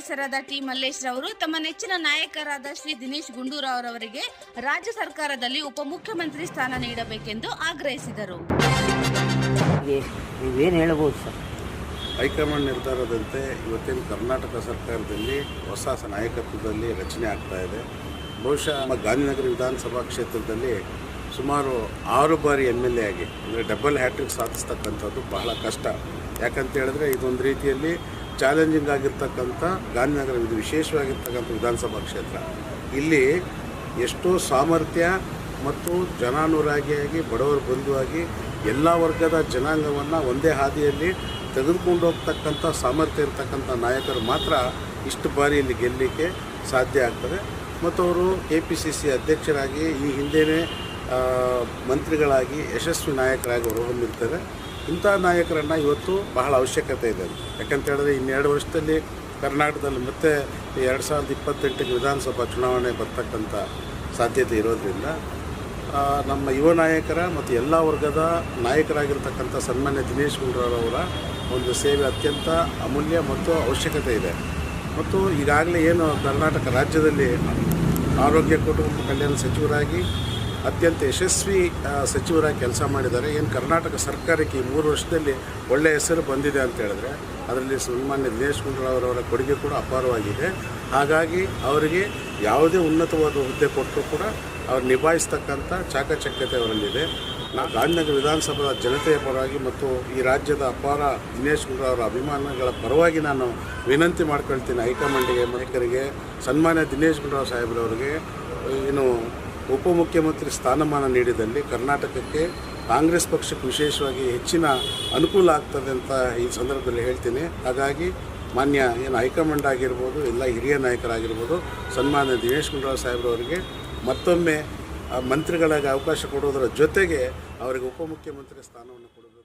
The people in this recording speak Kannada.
ಸದಸ್ಯರಾದ ಟಿ ಮಲ್ಲೇಶ್ ರವರು ತಮ್ಮ ನೆಚ್ಚಿನ ನಾಯಕರಾದ ಶ್ರೀ ದಿನೇಶ್ ಗುಂಡೂರಾವ್ ಅವರಿಗೆ ರಾಜ್ಯ ಸರ್ಕಾರದಲ್ಲಿ ಉಪಮುಖ್ಯಮಂತ್ರಿ ಸ್ಥಾನ ನೀಡಬೇಕೆಂದು ಆಗ್ರಹಿಸಿದರು. ನೀವೇನು ಹೇಳಬಹುದು ಸರ್? ಹೈಕಮಾಂಡ್ ನಿರ್ಧಾರದಂತೆ ಇವತ್ತಿನ ಕರ್ನಾಟಕ ಸರ್ಕಾರದಲ್ಲಿ ಹೊಸ ನಾಯಕತ್ವದಲ್ಲಿ ರಚನೆ ಆಗ್ತಾ ಇದೆ. ಬಹುಶಃ ನಮ್ಮ ಗಾಂಧಿನಗರ ವಿಧಾನಸಭಾ ಕ್ಷೇತ್ರದಲ್ಲಿ ಸುಮಾರು 6 ಬಾರಿ MLA ಆಗಿ ಅಂದರೆ ಡಬಲ್ ಹ್ಯಾಟ್ರಿಕ್ ಸಾಧಿಸ್ತಕ್ಕಂಥದ್ದು ಬಹಳ ಕಷ್ಟ. ಯಾಕಂತ ಹೇಳಿದ್ರೆ ಇದೊಂದು ರೀತಿಯಲ್ಲಿ ಚಾಲೆಂಜಿಂಗ್ ಆಗಿರ್ತಕ್ಕಂಥ ಗಾಂಧಿನಗರ ಇದು ವಿಶೇಷವಾಗಿರ್ತಕ್ಕಂಥ ವಿಧಾನಸಭಾ ಕ್ಷೇತ್ರ. ಇಲ್ಲಿ ಎಷ್ಟೋ ಸಾಮರ್ಥ್ಯ ಮತ್ತು ಜನಾನುರಾಗಿಯಾಗಿ ಬಡವರ ಬಂಧುವಾಗಿ ಎಲ್ಲ ವರ್ಗದ ಜನಾಂಗವನ್ನು ಒಂದೇ ಹಾದಿಯಲ್ಲಿ ತೆಗೆದುಕೊಂಡು ಹೋಗ್ತಕ್ಕಂಥ ಸಾಮರ್ಥ್ಯ ಇರತಕ್ಕಂಥ ನಾಯಕರು ಮಾತ್ರ ಇಷ್ಟು ಬಾರಿ ಇಲ್ಲಿ ಗೆಲ್ಲಲಿಕ್ಕೆ ಸಾಧ್ಯ ಆಗ್ತದೆ. ಮತ್ತು ಅವರು KPCC ಅಧ್ಯಕ್ಷರಾಗಿ ಈ ಹಿಂದೆಯೇ ಮಂತ್ರಿಗಳಾಗಿ ಯಶಸ್ವಿ ನಾಯಕರಾಗಿ ಹೊರಹೊಮ್ಮಿರ್ತಾರೆ. ಇಂಥ ನಾಯಕರನ್ನು ಇವತ್ತು ಬಹಳ ಅವಶ್ಯಕತೆ ಇದೆ. ಯಾಕಂತ ಹೇಳಿದ್ರೆ ಇನ್ನೆರಡು ವರ್ಷದಲ್ಲಿ ಕರ್ನಾಟಕದಲ್ಲಿ ಮತ್ತೆ 2028 ವಿಧಾನಸಭಾ ಚುನಾವಣೆ ಬರ್ತಕ್ಕಂಥ ಸಾಧ್ಯತೆ ಇರೋದರಿಂದ ನಮ್ಮ ಯುವ ನಾಯಕರ ಮತ್ತು ಎಲ್ಲ ವರ್ಗದ ನಾಯಕರಾಗಿರ್ತಕ್ಕಂಥ ಸನ್ಮಾನ್ಯ ದಿನೇಶ್ ಗುಂಡೂರಾವ್ ಅವರ ಒಂದು ಸೇವೆ ಅತ್ಯಂತ ಅಮೂಲ್ಯ ಮತ್ತು ಅವಶ್ಯಕತೆ ಇದೆ. ಮತ್ತು ಈಗಾಗಲೇ ಏನು ಕರ್ನಾಟಕ ರಾಜ್ಯದಲ್ಲಿ ಆರೋಗ್ಯ ಕುಟುಂಬ ಕಲ್ಯಾಣ ಸಚಿವರಾಗಿ ಅತ್ಯಂತ ಯಶಸ್ವಿ ಸಚಿವರಾಗಿ ಕೆಲಸ ಮಾಡಿದ್ದಾರೆ. ಏನು ಕರ್ನಾಟಕ ಸರ್ಕಾರಕ್ಕೆ ಈ 3 ವರ್ಷದಲ್ಲಿ ಒಳ್ಳೆಯ ಹೆಸರು ಬಂದಿದೆ ಅಂತ ಹೇಳಿದ್ರೆ ಅದರಲ್ಲಿ ಸನ್ಮಾನ್ಯ ದಿನೇಶ್ ಗುಂಡೂರಾವ್ ಅವರ ಕೊಡುಗೆ ಕೂಡ ಅಪಾರವಾಗಿದೆ. ಹಾಗಾಗಿ ಅವರಿಗೆ ಯಾವುದೇ ಉನ್ನತವಾದ ಹುದ್ದೆ ಕೊಟ್ಟರೂ ಕೂಡ ಅವ್ರು ನಿಭಾಯಿಸ್ತಕ್ಕಂಥ ಚಾಕಚಕ್ಯತೆ ಅವರಲ್ಲಿದೆ. ಗಾಂಧಿನಗರ ವಿಧಾನಸಭಾ ಜನತೆಯ ಪರವಾಗಿ ಮತ್ತು ಈ ರಾಜ್ಯದ ಅಪಾರ ದಿನೇಶ್ ಗುಂಡೂರಾವ್ ಅವರ ಅಭಿಮಾನಿಗಳ ಪರವಾಗಿ ನಾನು ವಿನಂತಿ ಮಾಡ್ಕೊಳ್ತೀನಿ ಹೈಕಮಾಂಡಿಗೆ, ನಾಯಕರಿಗೆ, ಸನ್ಮಾನ್ಯ ದಿನೇಶ್ ಗುಂಡೂರಾವ್ ಸಾಹೇಬ್ರವರಿಗೆ ಏನು ಉಪಮುಖ್ಯಮಂತ್ರಿ ಸ್ಥಾನಮಾನ ನೀಡಿದಲ್ಲಿ ಕರ್ನಾಟಕಕ್ಕೆ ಕಾಂಗ್ರೆಸ್ ಪಕ್ಷಕ್ಕೆ ವಿಶೇಷವಾಗಿ ಹೆಚ್ಚಿನ ಅನುಕೂಲ ಆಗ್ತದೆ ಅಂತ ಈ ಸಂದರ್ಭದಲ್ಲಿ ಹೇಳ್ತೀನಿ. ಹಾಗಾಗಿ ಮಾನ್ಯ ಏನು ಹೈಕಮಾಂಡ್ ಆಗಿರ್ಬೋದು, ಎಲ್ಲ ಹಿರಿಯ ನಾಯಕರಾಗಿರ್ಬೋದು, ಸನ್ಮಾನ್ಯ ದಿನೇಶ್ ಗುಂಡೂರಾವ್ ಸಾಹೇಬ್ರವರಿಗೆ ಮತ್ತೊಮ್ಮೆ ಮಂತ್ರಿಗಳಾಗಿ ಅವಕಾಶ ಕೊಡೋದರ ಜೊತೆಗೆ ಅವರಿಗೆ ಉಪಮುಖ್ಯಮಂತ್ರಿ ಸ್ಥಾನವನ್ನು ಕೊಡಬೇಕು.